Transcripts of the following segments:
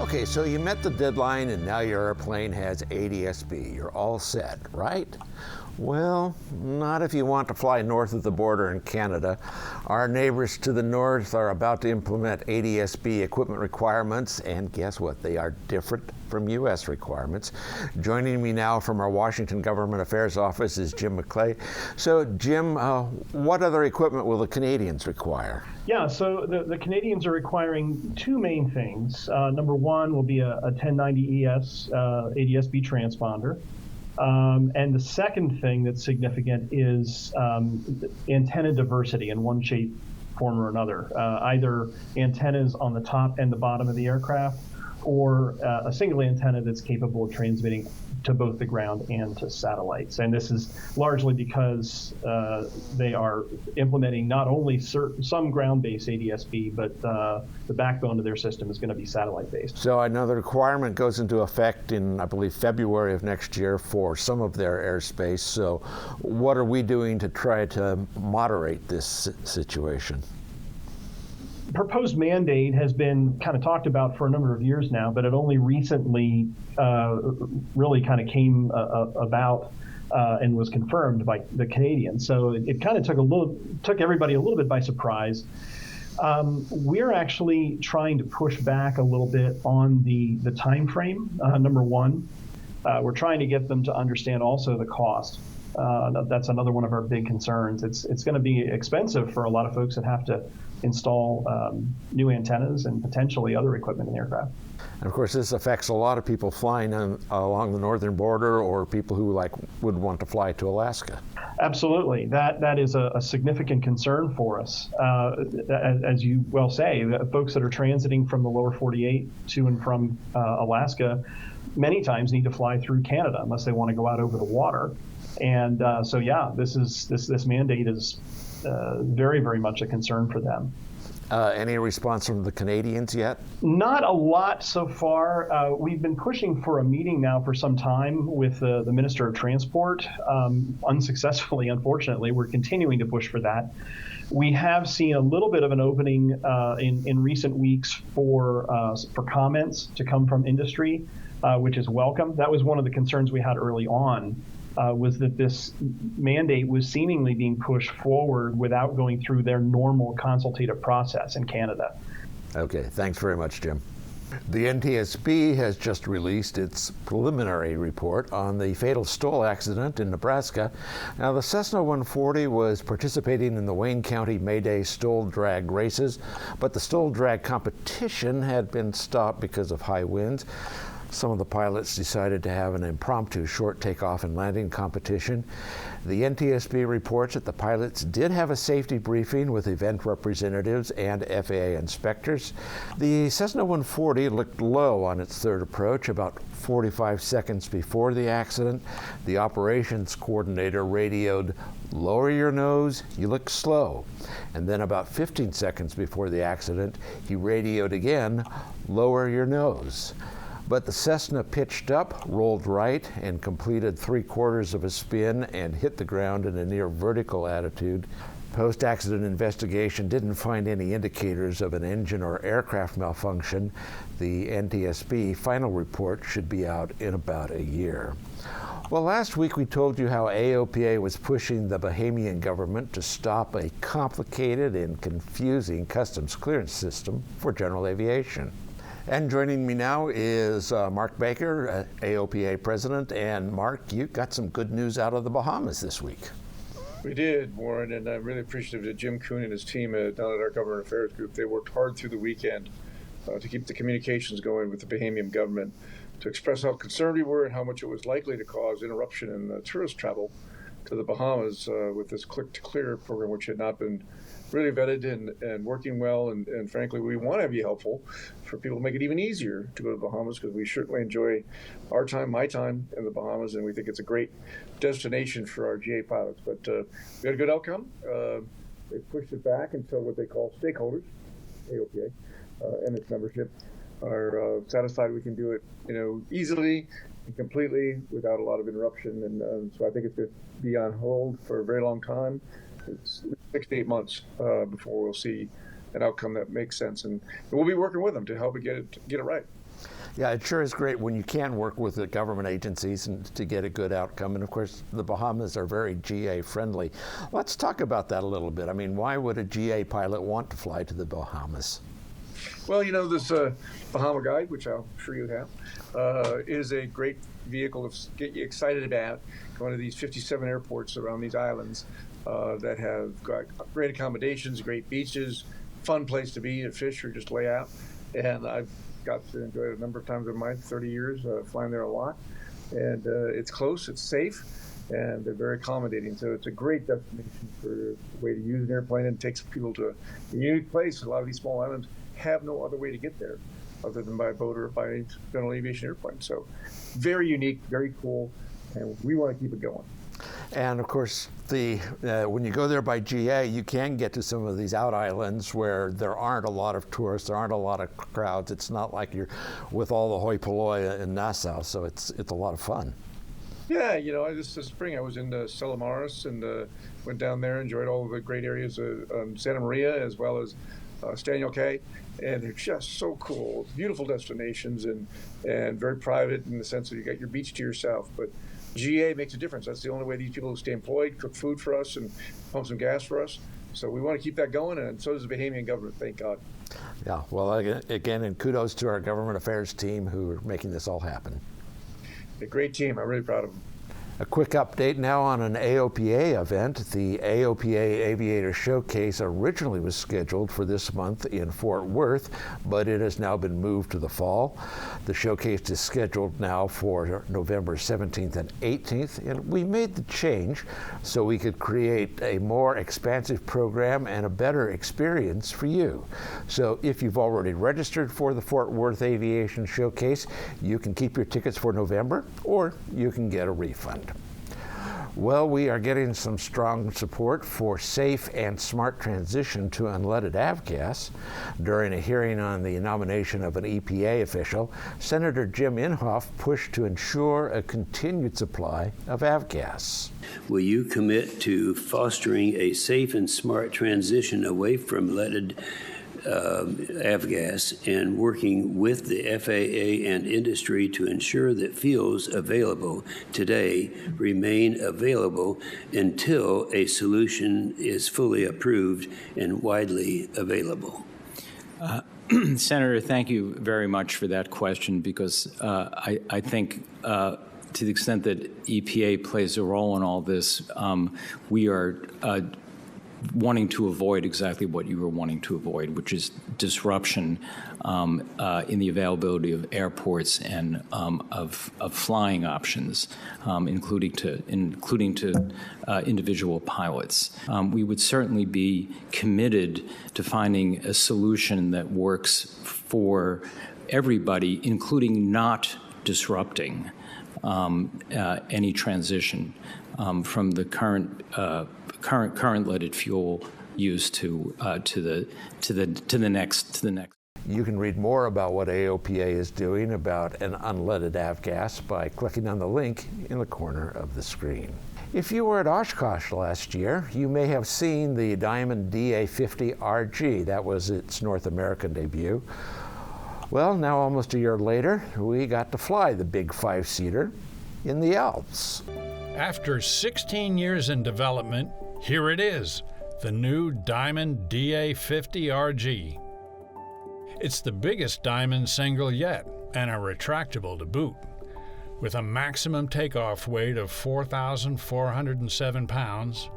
Okay, so you met the deadline and now your airplane has ADS-B. You're all set, right? Well, not if you want to fly north of the border in Canada. Our neighbors to the north are about to implement ADS-B equipment requirements, and guess what? They are different from U.S. requirements. Joining me now from our Washington Government Affairs Office is Jim McClay. So, Jim, what other equipment will the Canadians require? Yeah, so the Canadians are requiring two main things. Number one will be a 1090 ES ADS-B transponder. And the second thing that's significant is antenna diversity in one shape, form, or another. Either antennas on the top and the bottom of the aircraft, or a single antenna that's capable of transmitting to both the ground and to satellites. And this is largely because they are implementing not only some ground-based ADS-B, but the backbone of their system is going to be satellite-based. So I know the requirement goes into effect in, I believe, February of next year for some of their airspace. So what are we doing to try to moderate this situation? Proposed mandate has been kind of talked about for a number of years now, but it only recently really kind of came about and was confirmed by the Canadians. So it kind of took everybody a little bit by surprise. We're actually trying to push back a little bit on the time frame. Number one, we're trying to get them to understand also the cost. That's another one of our big concerns. It's going to be expensive for a lot of folks that have to install new antennas and potentially other equipment in the aircraft. And of course, this affects a lot of people flying along the northern border, or people who would want to fly to Alaska. Absolutely, that is a significant concern for us. As you well say, folks that are transiting from the lower 48 to and from Alaska many times need to fly through Canada unless they want to go out over the water. And so, yeah, this mandate is very, very much a concern for them. Any response from the Canadians yet? Not a lot so far. We've been pushing for a meeting now for some time with the Minister of Transport. Unsuccessfully, unfortunately. We're continuing to push for that. We have seen a little bit of an opening in recent weeks for comments to come from industry, which is welcome. That was one of the concerns we had early on. Was that this mandate was seemingly being pushed forward without going through their normal consultative process in Canada. Okay, thanks very much, Jim. The NTSB has just released its preliminary report on the fatal STOL accident in Nebraska. Now, the Cessna 140 was participating in the Wayne County Mayday STOL drag races, but the STOL drag competition had been stopped because of high winds. Some of the pilots decided to have an impromptu short takeoff and landing competition. The NTSB reports that the pilots did have a safety briefing with event representatives and FAA inspectors. The Cessna 140 looked low on its third approach about 45 seconds before the accident. The operations coordinator radioed, "Lower your nose, you look slow." And then about 15 seconds before the accident, he radioed again, "Lower your nose." But the Cessna pitched up, rolled right, and completed 3/4 of a spin and hit the ground in a near vertical attitude. Post-accident investigation didn't find any indicators of an engine or aircraft malfunction. The NTSB final report should be out in about a year. Well, last week we told you how AOPA was pushing the Bahamian government to stop a complicated and confusing customs clearance system for general aviation. And joining me now is Mark Baker, AOPA president. And Mark, you got some good news out of the Bahamas this week. We did, Warren, and I'm really appreciative to Jim Kuhn and his team down at our Government Affairs Group. They worked hard through the weekend to keep the communications going with the Bahamian government, to express how concerned we were and how much it was likely to cause interruption in tourist travel to the Bahamas with this click-to-clear program, which had not been really vetted and working well. And frankly, we want to be helpful for people to make it even easier to go to the Bahamas, because we certainly enjoy our time, my time in the Bahamas, and we think it's a great destination for our GA pilots. But we had a good outcome. They pushed it back until what they call stakeholders, AOPA, and its membership are satisfied we can do it, easily and completely without a lot of interruption. And so I think it's going to be on hold for a very long time. It's 6 to 8 months before we'll see an outcome that makes sense, and we'll be working with them to help it get it right. Yeah, it sure is great when you can work with the government agencies and to get a good outcome. And of course, the Bahamas are very GA friendly. Let's talk about that a little bit. I mean, why would a GA pilot want to fly to the Bahamas? Well, this Bahama Guide, which I'm sure you have, is a great vehicle to get you excited about going to these 57 airports around these islands that have got great accommodations, great beaches, fun place to be and fish or just lay out. And I've got to enjoy it a number of times in my 30 years, flying there a lot. And it's close, it's safe, and they're very accommodating. So it's a great destination for a way to use an airplane, and takes people to a unique place. A lot of these small islands have no other way to get there other than by boat or by general aviation airplane. So very unique, very cool, and we want to keep it going. And of course, when you go there by GA, you can get to some of these out islands where there aren't a lot of tourists, there aren't a lot of crowds. It's not like you're with all the hoi polloi in Nassau, so it's a lot of fun. Yeah, this spring I was in Stella Maris and went down there, enjoyed all of the great areas of Santa Maria as well as Staniel Cay, and they're just so cool. Beautiful destinations and very private in the sense that you got your beach to yourself. But GA makes a difference. That's the only way these people stay employed, cook food for us, and pump some gas for us. So we want to keep that going, and so does the Bahamian government, thank God. Yeah, well, again, and kudos to our government affairs team who are making this all happen. A great team. I'm really proud of them. A quick update now on an AOPA event. The AOPA Aviator Showcase originally was scheduled for this month in Fort Worth, but it has now been moved to the fall. The showcase is scheduled now for November 17th and 18th, and we made the change so we could create a more expansive program and a better experience for you. So if you've already registered for the Fort Worth Aviation Showcase, you can keep your tickets for November, or you can get a refund. Well, we are getting some strong support for safe and smart transition to unleaded avgas. During a hearing on the nomination of an EPA official, Senator Jim Inhofe pushed to ensure a continued supply of avgas. Will you commit to fostering a safe and smart transition away from leaded avgas and working with the FAA and industry to ensure that fuels available today remain available until a solution is fully approved and widely available? Senator, thank you very much for that question, because I think to the extent that EPA plays a role in all this, we are wanting to avoid exactly what you were wanting to avoid, which is disruption in the availability of airports and of flying options, including to individual pilots. We would certainly be committed to finding a solution that works for everybody, including not disrupting any transition from the current leaded fuel use to the next. You can read more about what AOPA is doing about an unleaded avgas by clicking on the link in the corner of the screen. If you were at Oshkosh last year, you may have seen the Diamond DA50 RG. That was its North American debut. Well, now almost a year later, we got to fly the big 5-seater in the Alps. After 16 years in development, here it is, the new Diamond DA50 RG. It's the biggest Diamond single yet, and a retractable to boot. With a maximum takeoff weight of 4,407 pounds,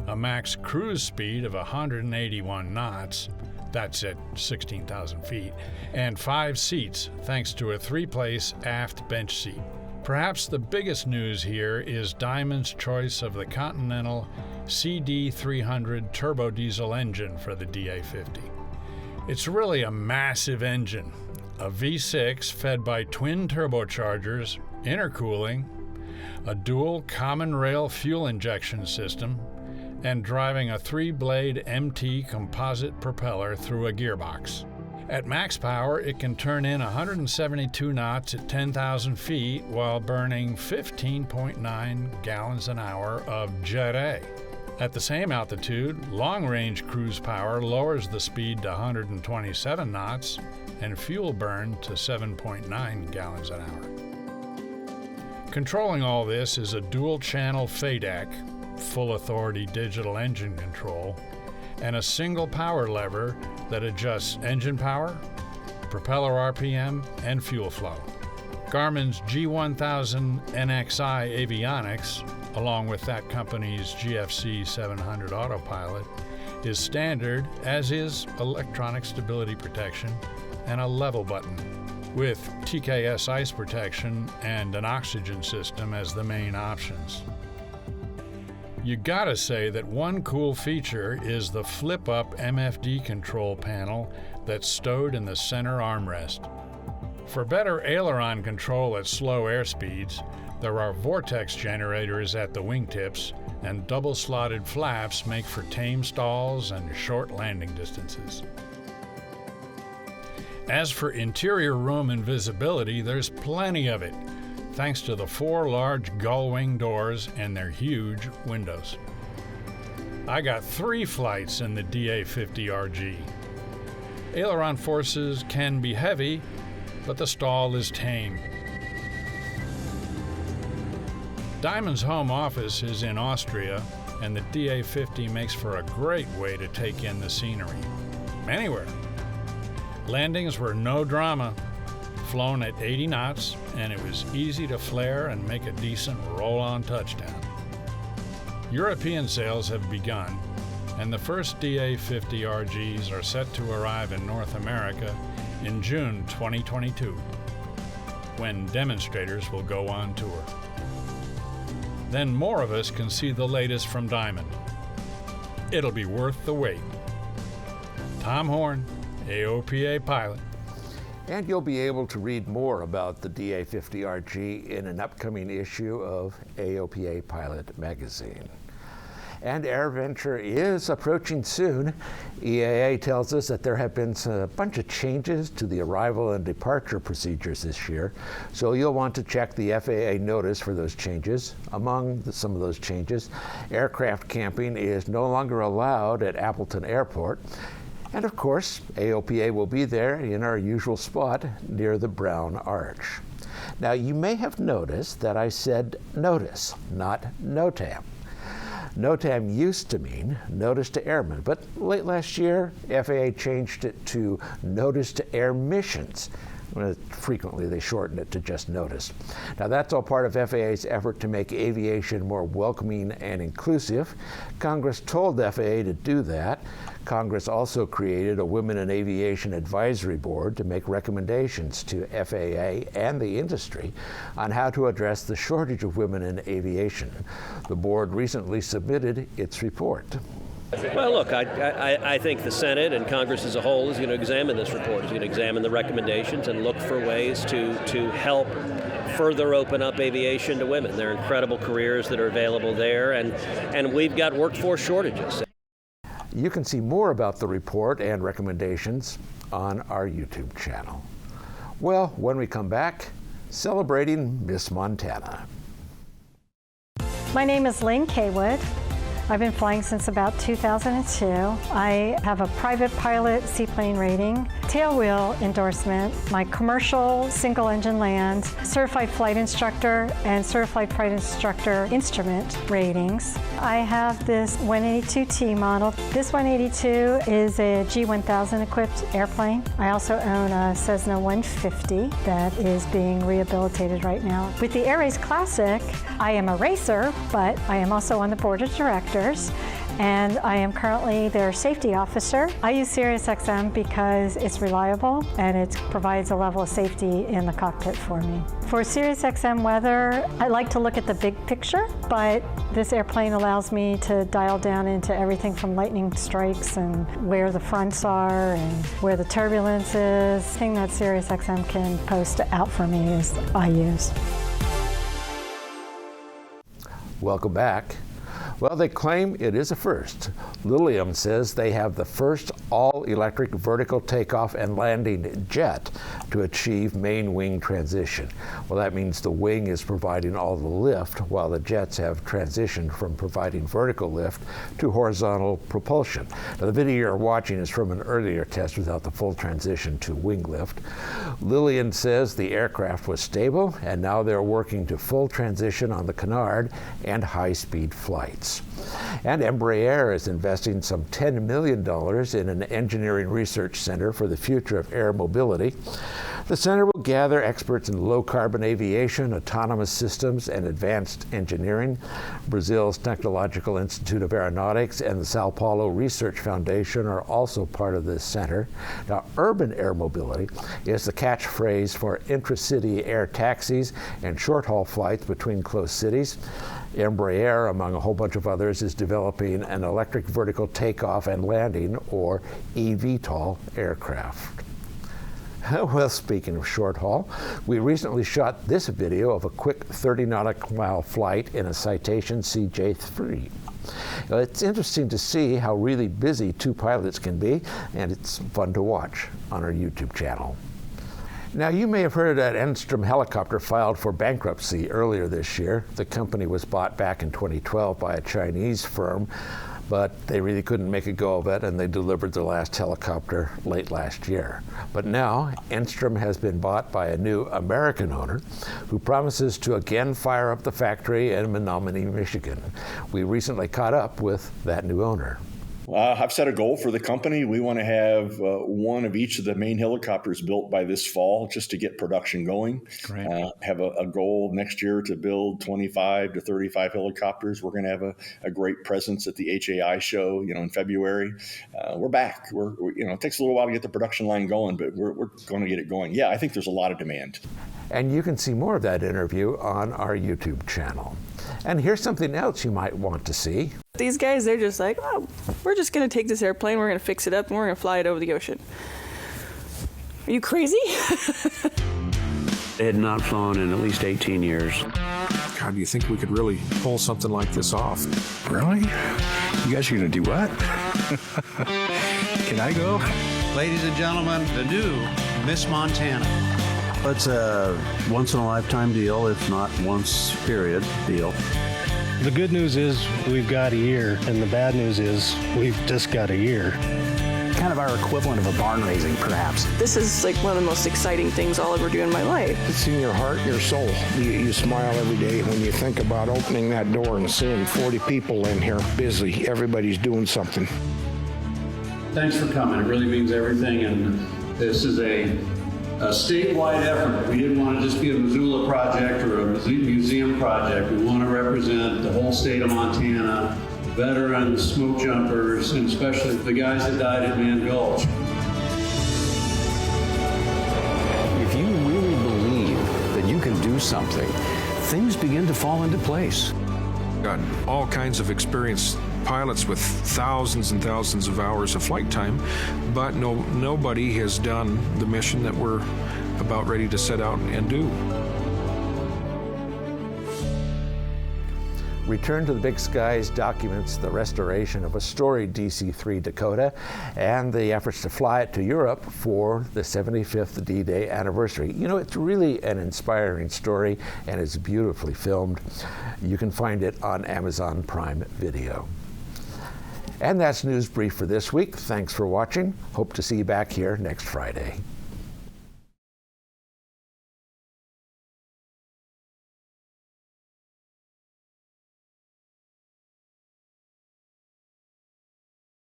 a max cruise speed of 181 knots, that's at 16,000 feet, and 5 seats thanks to a 3-place aft bench seat. Perhaps the biggest news here is Diamond's choice of the Continental CD300 turbo diesel engine for the DA50. It's really a massive engine, a V6 fed by twin turbochargers, intercooling, a dual common rail fuel injection system, and driving a 3-blade MT composite propeller through a gearbox. At max power, it can turn in 172 knots at 10,000 feet while burning 15.9 gallons an hour of Jet A. At the same altitude, long-range cruise power lowers the speed to 127 knots and fuel burn to 7.9 gallons an hour. Controlling all this is a dual-channel FADEC, full authority digital engine control, and a single power lever that adjusts engine power, propeller RPM, and fuel flow. Garmin's G1000 NXI avionics, along with that company's GFC 700 autopilot, is standard, as is electronic stability protection and a level button, with TKS ice protection and an oxygen system as the main options. You gotta say that one cool feature is the flip-up MFD control panel that's stowed in the center armrest. For better aileron control at slow airspeeds, there are vortex generators at the wingtips, and double-slotted flaps make for tame stalls and short landing distances. As for interior room and visibility, there's plenty of it, thanks to the 4 large gull-wing doors and their huge windows. I got 3 flights in the DA50 RG. Aileron forces can be heavy, but the stall is tame. Diamond's home office is in Austria, and the DA50 makes for a great way to take in the scenery. Anywhere. Landings were no drama, flown at 80 knots, and it was easy to flare and make a decent roll-on touchdown. European sales have begun, and the first DA50 RGs are set to arrive in North America in June 2022, when demonstrators will go on tour. Then more of us can see the latest from Diamond. It'll be worth the wait. Tom Horn, AOPA pilot. And you'll be able to read more about the DA50 RG in an upcoming issue of AOPA Pilot magazine. And AirVenture is approaching soon. EAA tells us that there have been a bunch of changes to the arrival and departure procedures this year, so you'll want to check the FAA notice for those changes. Among some of those changes, aircraft camping is no longer allowed at Appleton Airport. And of course, AOPA will be there in our usual spot near the Brown Arch. Now, you may have noticed that I said notice, not NOTAM. NOTAM used to mean Notice to Airmen, but late last year, FAA changed it to Notice to Air Missions. Frequently, they shorten it to just Notice. Now, that's all part of FAA's effort to make aviation more welcoming and inclusive. Congress told FAA to do that. Congress also created a Women in Aviation Advisory Board to make recommendations to FAA and the industry on how to address the shortage of women in aviation. The board recently submitted its report. Well, look, I think the Senate and Congress as a whole is going to examine this report. It's going to examine the recommendations and look for ways to help further open up aviation to women. There are incredible careers that are available there, and we've got workforce shortages. You can see more about the report and recommendations on our YouTube channel. Well, when we come back, celebrating Miss Montana. My name is Lynn Kaywood. I've been flying since about 2002. I have a private pilot seaplane rating, tailwheel endorsement, my commercial single-engine land, certified flight instructor, and certified flight instructor instrument ratings. I have this 182T model. This 182 is a G1000 equipped airplane. I also own a Cessna 150 that is being rehabilitated right now. With the Air Race Classic, I am a racer, but I am also on the board of directors. And I am currently their safety officer. I use SiriusXM because it's reliable and it provides a level of safety in the cockpit for me. For SiriusXM weather, I like to look at the big picture, but this airplane allows me to dial down into everything from lightning strikes and where the fronts are and where the turbulence is. The thing that SiriusXM can post out for me is I use. Welcome back. Well, they claim it is a first. Lilium says they have the first all-electric vertical takeoff and landing jet to achieve main wing transition. Well, that means the wing is providing all the lift, while the jets have transitioned from providing vertical lift to horizontal propulsion. Now, the video you're watching is from an earlier test without the full transition to wing lift. Lilium says the aircraft was stable, and now they're working to full transition on the canard and high-speed flights. And Embraer is investing some $10 million in an engineering research center for the future of air mobility. The center will gather experts in low-carbon aviation, autonomous systems, and advanced engineering. Brazil's Technological Institute of Aeronautics and the Sao Paulo Research Foundation are also part of this center. Now, urban air mobility is the catchphrase for intra-city air taxis and short-haul flights between close cities. Embraer, among a whole bunch of others, is developing an electric vertical takeoff and landing, or eVTOL, aircraft. Well, speaking of short haul, we recently shot this video of a quick 30 nautical mile flight in a Citation CJ3. It's interesting to see how really busy two pilots can be, and it's fun to watch on our YouTube channel. Now, you may have heard that Enstrom Helicopter filed for bankruptcy earlier this year. The company was bought back in 2012 by a Chinese firm, but they really couldn't make a go of it, and they delivered the last helicopter late last year. But now, Enstrom has been bought by a new American owner who promises to again fire up the factory in Menominee, Michigan. We recently caught up with that new owner. I've set a goal for the company. We want to have one of each of the main helicopters built by this fall, just to get production going. Have a goal next year to build 25 to 35 helicopters. We're going to have a great presence at the HAI show, in February. We're back. It takes a little while to get the production line going, but we're going to get it going. Yeah, I think there's a lot of demand. And you can see more of that interview on our YouTube channel. And here's something else you might want to see. These guys, they're just like, oh, we're just going to take this airplane, we're going to fix it up, and we're going to fly it over the ocean. Are you crazy? They had not flown in at least 18 years. God, do you think we could really pull something like this off? Really? You guys are going to do what? Can I go? Ladies and gentlemen, the new Miss Montana. It's a once-in-a-lifetime deal, if not once, period, deal. The good news is we've got a year, and the bad news is we've just got a year. Kind of our equivalent of a barn raising, perhaps. This is like one of the most exciting things I'll ever do in my life. It's in your heart, your soul. You smile every day when you think about opening that door and seeing 40 people in here busy. Everybody's doing something. Thanks for coming. It really means everything, and this is a statewide effort. We didn't want to just be a Missoula project or a museum project. We want to represent the whole state of Montana, veterans, smoke jumpers, and especially the guys that died at Man Gulch. If you really believe that you can do something, things begin to fall into place. Got all kinds of experienced pilots with thousands and thousands of hours of flight time, but nobody has done the mission that we're about ready to set out and do. Return to the Big Skies documents the restoration of a storied DC-3 Dakota and the efforts to fly it to Europe for the 75th D-Day anniversary. It's really an inspiring story, and it's beautifully filmed. You can find it on Amazon Prime Video. And that's News Brief for this week. Thanks for watching. Hope to see you back here next Friday.